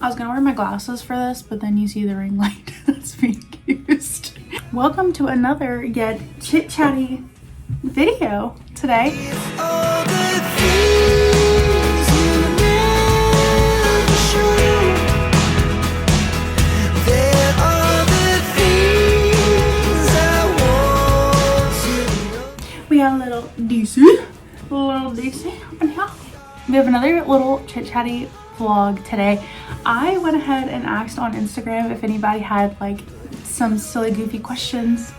I was gonna wear my glasses for this, but then you see the ring light that's being used. Welcome to another yet chit-chatty video today. We got a little DC, and yeah, we have another little chit-chatty vlog today. I went ahead and asked on Instagram if anybody had like some silly goofy questions,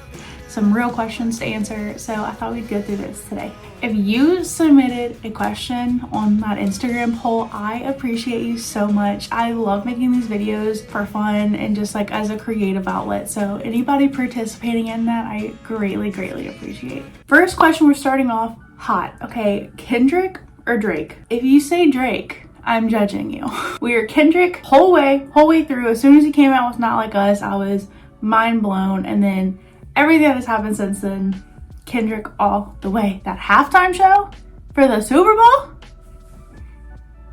some real questions to answer, so I thought we'd go through this today. If you submitted a question on that Instagram poll, I appreciate you so much. I love making these videos for fun and just like as a creative outlet, so anybody participating in that, I greatly appreciate. First question, we're starting off hot. Okay, Kendrick or Drake? If you say Drake, I'm judging you. We are Kendrick whole way through. As soon as he came out with Not Like Us, I was mind blown, and then everything that has happened since then, Kendrick all the way. That halftime show for the Super Bowl?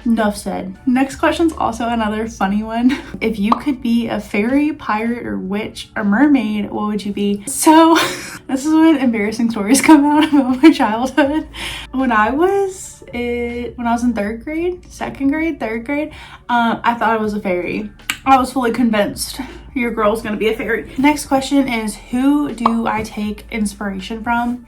Enough said. Next question's also another funny one. If you could be a fairy, pirate, or witch, or mermaid, what would you be? So this is when embarrassing stories come out about my childhood. When I was in third grade, I thought I was a fairy. I was fully convinced your girl's gonna be a fairy. Next question is, who do I take inspiration from?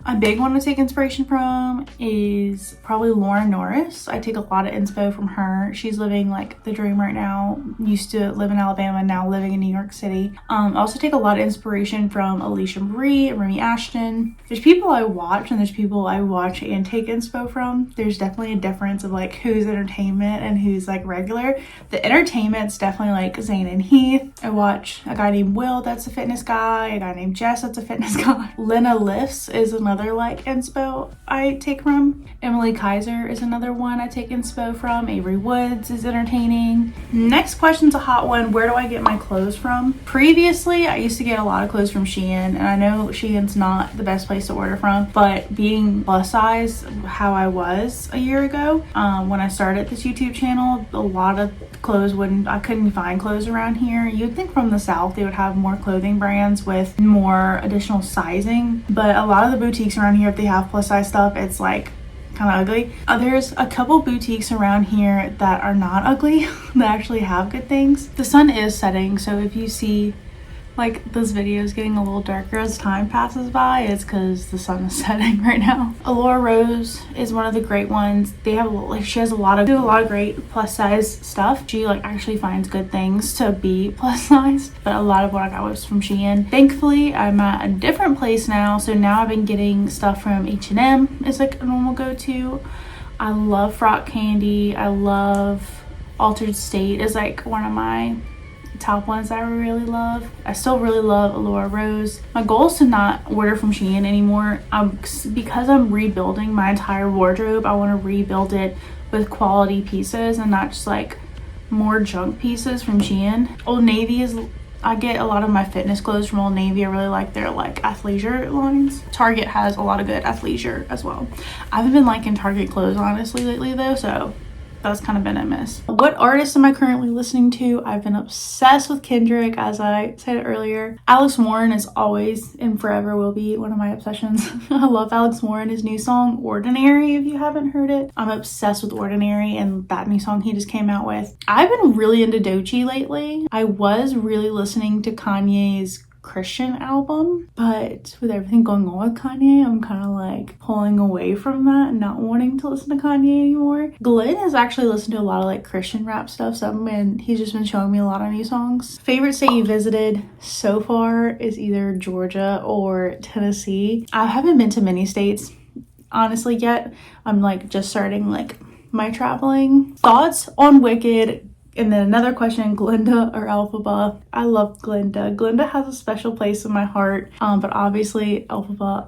A big one to take inspiration from is probably Lauren Norris. I take a lot of inspo from her. She's living like the dream right now. Used to live in Alabama, now living in New York City. I also take a lot of inspiration from Alicia Marie and Remy Ashton. There's people I watch and there's people I watch and take inspo from. There's definitely a difference of like who's entertainment and who's like regular. The entertainment's definitely like Zane and Heath. I watch a guy named Will that's a fitness guy, a guy named Jess that's a fitness guy. Lena Lifts is another like inspo I take from. Emily Kaiser is another one I take inspo from. Avery Woods is entertaining. Next question's a hot one. Where do I get my clothes from? Previously, I used to get a lot of clothes from Shein, and I know Shein's not the best place to order from, but being plus size, how I was a year ago, when I started this YouTube channel, a lot of clothes I couldn't find clothes around here. You'd think from the South they would have more clothing brands with more additional sizing, but a lot of the boutiques around here, if they have plus size stuff, it's like kind of ugly. There's a couple boutiques around here that are not ugly that actually have good things. The sun is setting, so if you see like this video is getting a little darker as time passes by, it's because the sun is setting right now. Allure Rose is one of the great ones. They have she has a lot of great plus size stuff. She like actually finds good things to be plus size, but a lot of what I got was from Shein. Thankfully, I'm at a different place now, so now I've been getting stuff from H&M is like a normal go-to. I love Frock Candy. I love Altered State is like one of my top ones that I really love. I still really love Allure Rose. My goal is to not order from Shein anymore. Because I'm rebuilding my entire wardrobe, I want to rebuild it with quality pieces and not just like more junk pieces from Shein. Old Navy I get a lot of my fitness clothes from Old Navy. I really like their like athleisure lines. Target has a lot of good athleisure as well. I haven't been liking Target clothes honestly lately though, so that's kind of been a miss. What artist am I currently listening to? I've been obsessed with Kendrick, as I said earlier. Alex Warren is always and forever will be one of my obsessions. I love Alex Warren. His new song, Ordinary, if you haven't heard it. I'm obsessed with Ordinary and that new song he just came out with. I've been really into Doechii lately. I was really listening to Kanye's Christian album, but with everything going on with Kanye, I'm kind of like pulling away from that and not wanting to listen to Kanye anymore. Glenn has actually listened to a lot of like Christian rap stuff, and he's just been showing me a lot of new songs. Favorite state you visited so far is either Georgia or Tennessee. I haven't been to many states honestly yet. I'm like just starting like my traveling. Thoughts on Wicked? And then another question, Glinda or Elphaba? I love Glinda. Glinda has a special place in my heart, but obviously Elphaba,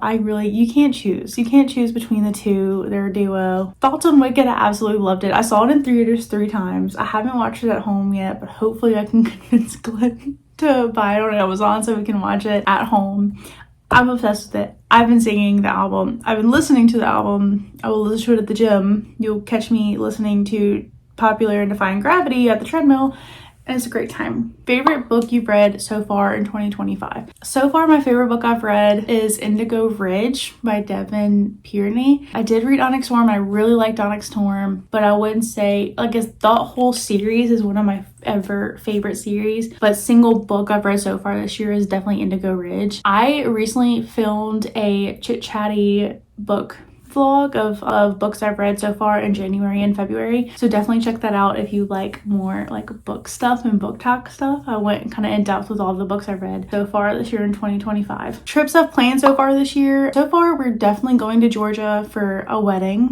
you can't choose. You can't choose between the two. They're a duo. Thoughts on Wicked? I absolutely loved it. I saw it in theaters 3 times. I haven't watched it at home yet, but hopefully I can convince Glenn to buy it on Amazon so we can watch it at home. I'm obsessed with it. I've been singing the album. I've been listening to the album. I will listen to it at the gym. You'll catch me listening to popular in defying gravity at the treadmill. And it's a great time. Favorite book you've read so far in 2025? So far, my favorite book I've read is Indigo Ridge by Devin Pierney. I did read Onyx Storm. I really liked Onyx Storm, but I wouldn't say, like, the whole series is one of my ever favorite series, but single book I've read so far this year is definitely Indigo Ridge. I recently filmed a chit-chatty book vlog of books I've read so far in January and February, so definitely check that out if you like more like book stuff and book talk stuff. I went kind of in depth with all the books I've read so far this year in 2025. Trips I've planned so far this year. So far, we're definitely going to Georgia for a wedding.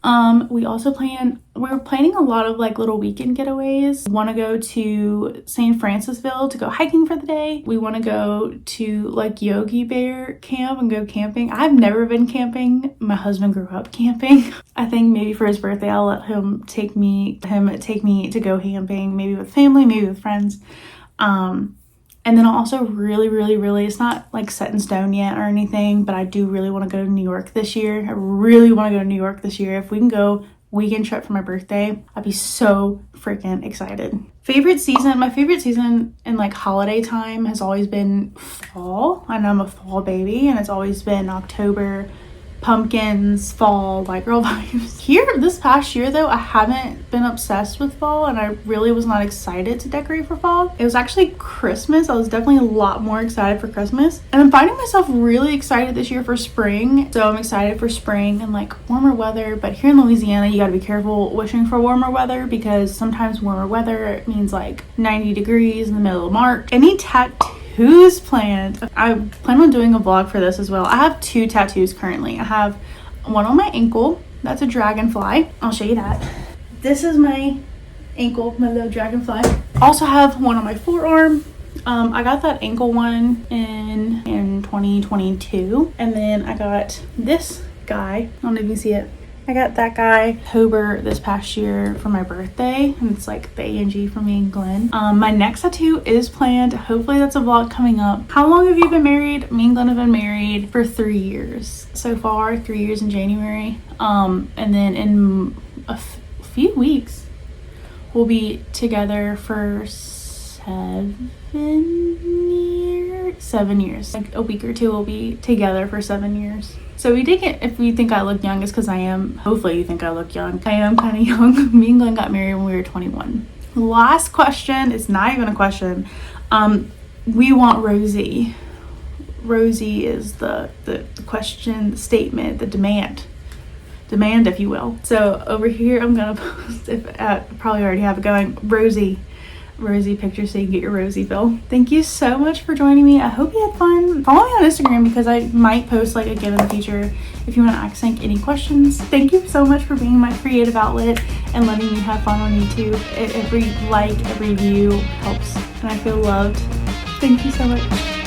We're planning a lot of like little weekend getaways. Want to go to St. Francisville to go hiking for the day. We want to go to like Yogi Bear camp and go camping. I've never been camping. My husband grew up camping. I think maybe for his birthday I'll let him take me to go camping, maybe with family, maybe with friends. And then I'll also really, it's not like set in stone yet or anything, but I do really want to go to New York this year. I really want to go to New York this year. If we can go weekend trip for my birthday, I'd be so freaking excited. Favorite season? My favorite season in like holiday time has always been fall. I know I'm a fall baby, and it's always been October, pumpkins, fall, like girl vibes. Here this past year though, I haven't been obsessed with fall, and I really was not excited to decorate for fall. It was actually Christmas. I was definitely a lot more excited for Christmas, and I'm finding myself really excited this year for spring. So I'm excited for spring and like warmer weather, but here in Louisiana you got to be careful wishing for warmer weather, because sometimes warmer weather means like 90 degrees in the middle of March. Any tattoos planned? I plan on doing a vlog for this as well. I have 2 tattoos currently. I have one on my ankle. That's a dragonfly. I'll show you that. This is my ankle, my little dragonfly. Also have one on my forearm. I got that ankle one in 2022, and then I got this guy. I don't know if you can see it. I got that guy October this past year for my birthday, and it's like the A&G for me and Glenn. My next tattoo is planned. Hopefully that's a vlog coming up. How long have you been married? Me and Glenn have been married for 3 years so far, 3 years in January. And then in a few weeks we'll be together for 7 years. Like a week or two we'll be together for 7 years. So we did get, if you think I look young, it's because I am. Hopefully you think I look young. I am kind of young. Me and Glenn got married when we were 21. Last question. It's not even a question. We want Rosie. Rosie is the question, the statement, the demand, if you will. So over here I'm gonna post, if I probably already have it going, Rosie picture so you can get your Rosie fill. Thank you so much for joining me. I hope you had fun. Follow me on Instagram because I might post like a give in the future if you want to ask any questions. Thank you so much for being my creative outlet and letting me have fun on YouTube. Every like, every view helps, and I feel loved. Thank you so much.